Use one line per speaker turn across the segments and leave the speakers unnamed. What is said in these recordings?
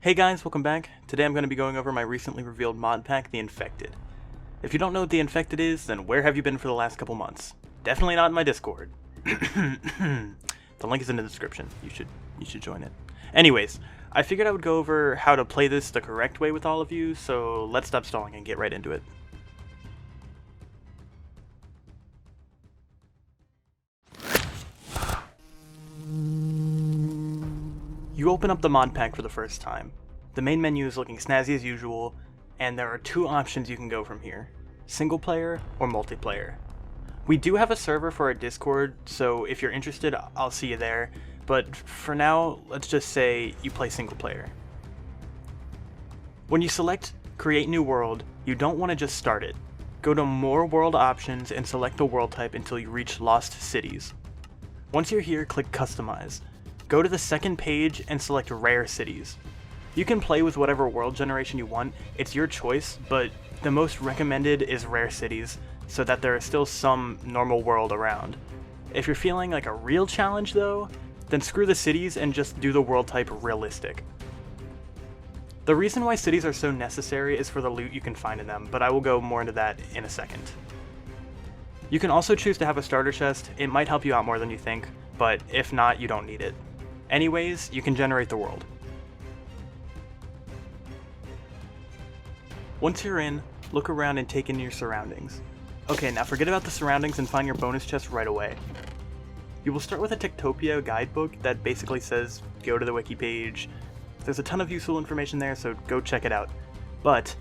Hey guys, welcome back. Today I'm going to be going over my recently revealed mod pack, The Infected. If you don't know what The Infected is, then where have you been for the last couple months? Definitely not in my Discord. The link is in the description. You should join it. Anyways, I figured I would go over how to play this the correct way with all of you, so let's stop stalling and get right into it. You open up the mod pack for the first time. The main menu is looking snazzy as usual, and there are two options you can go from here: single player or multiplayer. We do have a server for our Discord, so if you're interested, I'll see you there, but for now, let's just say you play single player. When you select Create New World, you don't want to just start it. Go to More World Options and select the world type until you reach Lost Cities. Once you're here, click Customize. Go to the second page and select Rare Cities. You can play with whatever world generation you want, it's your choice, but the most recommended is Rare Cities, so that there is still some normal world around. If you're feeling like a real challenge though, then screw the cities and just do the world type Realistic. The reason why cities are so necessary is for the loot you can find in them, but I will go more into that in a second. You can also choose to have a starter chest. It might help you out more than you think, but if not, you don't need it. Anyways, you can generate the world. Once you're in, look around and take in your surroundings. Okay, now forget about the surroundings and find your bonus chest right away. You will start with a Techtopia guidebook that basically says go to the wiki page. There's a ton of useful information there, so go check it out. But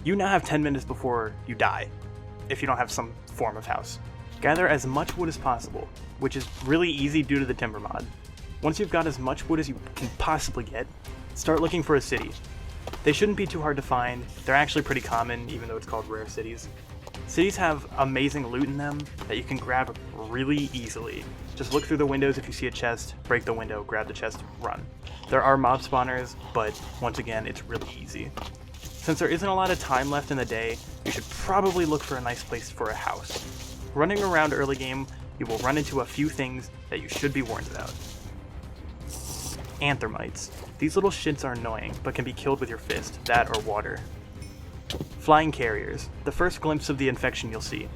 you now have 10 minutes before you die, if you don't have some form of house. Gather as much wood as possible, which is really easy due to the timber mod. Once you've got as much wood as you can possibly get, start looking for a city. They shouldn't be too hard to find. They're actually pretty common, even though it's called Rare Cities. Cities have amazing loot in them that you can grab really easily. Just look through the windows if you see a chest, break the window, grab the chest, run. There are mob spawners, but once again, it's really easy. Since there isn't a lot of time left in the day, you should probably look for a nice place for a house. Running around early game, you will run into a few things that you should be warned about. Anthermites. These little shits are annoying, but can be killed with your fist, that or water. Flying carriers. The first glimpse of the infection you'll see.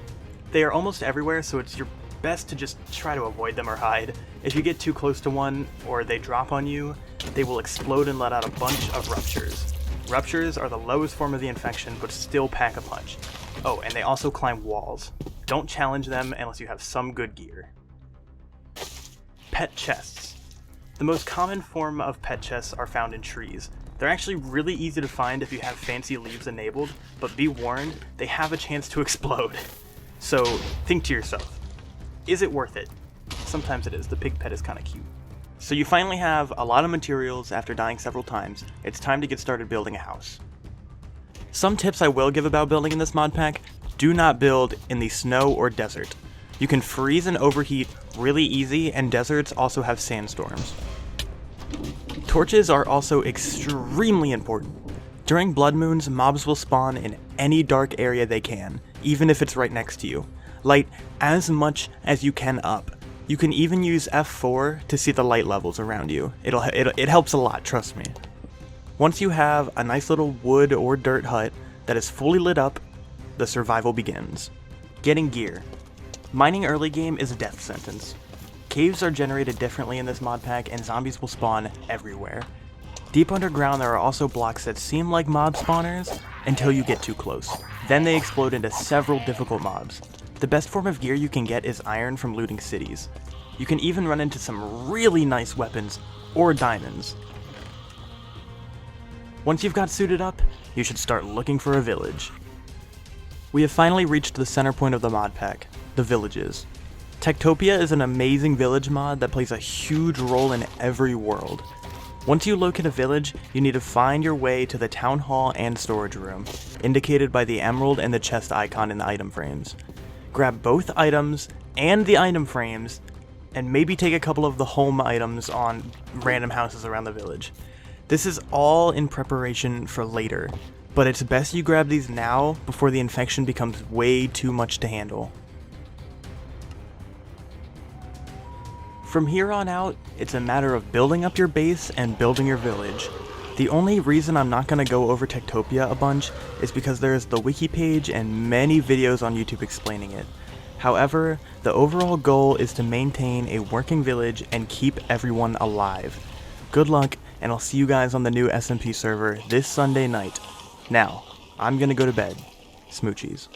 They are almost everywhere, so it's your best to just try to avoid them or hide. If you get too close to one, or they drop on you, they will explode and let out a bunch of ruptures. Ruptures are the lowest form of the infection, but still pack a punch. Oh, and they also climb walls. Don't challenge them unless you have some good gear. Pet chests. The most common form of pet chests are found in trees. They're actually really easy to find if you have fancy leaves enabled, but be warned, they have a chance to explode. So think to yourself, is it worth it? Sometimes it is, the pig pet is kinda cute. So you finally have a lot of materials after dying several times. It's time to get started building a house. Some tips I will give about building in this mod pack: do not build in the snow or desert. You can freeze and overheat really easy, and deserts also have sandstorms. Torches are also extremely important. During blood moons, mobs will spawn in any dark area they can, even if it's right next to you. Light as much as you can up. You can even use F4 to see the light levels around you. It helps a lot, trust me. Once you have a nice little wood or dirt hut that is fully lit up, the survival begins. Getting gear. Mining early game is a death sentence. Caves are generated differently in this mod pack, and zombies will spawn everywhere. Deep underground, there are also blocks that seem like mob spawners until you get too close. Then they explode into several difficult mobs. The best form of gear you can get is iron from looting cities. You can even run into some really nice weapons or diamonds. Once you've got suited up, you should start looking for a village. We have finally reached the center point of the mod pack, the villages. Techtopia is an amazing village mod that plays a huge role in every world. Once you locate a village, you need to find your way to the town hall and storage room, indicated by the emerald and the chest icon in the item frames. Grab both items and the item frames, and maybe take a couple of the home items on random houses around the village. This is all in preparation for later, but it's best you grab these now before the infection becomes way too much to handle. From here on out, it's a matter of building up your base and building your village. The only reason I'm not going to go over Techtopia a bunch is because there's the wiki page and many videos on YouTube explaining it. However, the overall goal is to maintain a working village and keep everyone alive. Good luck, and I'll see you guys on the new SMP server this Sunday night. Now, I'm gonna go to bed. Smoochies.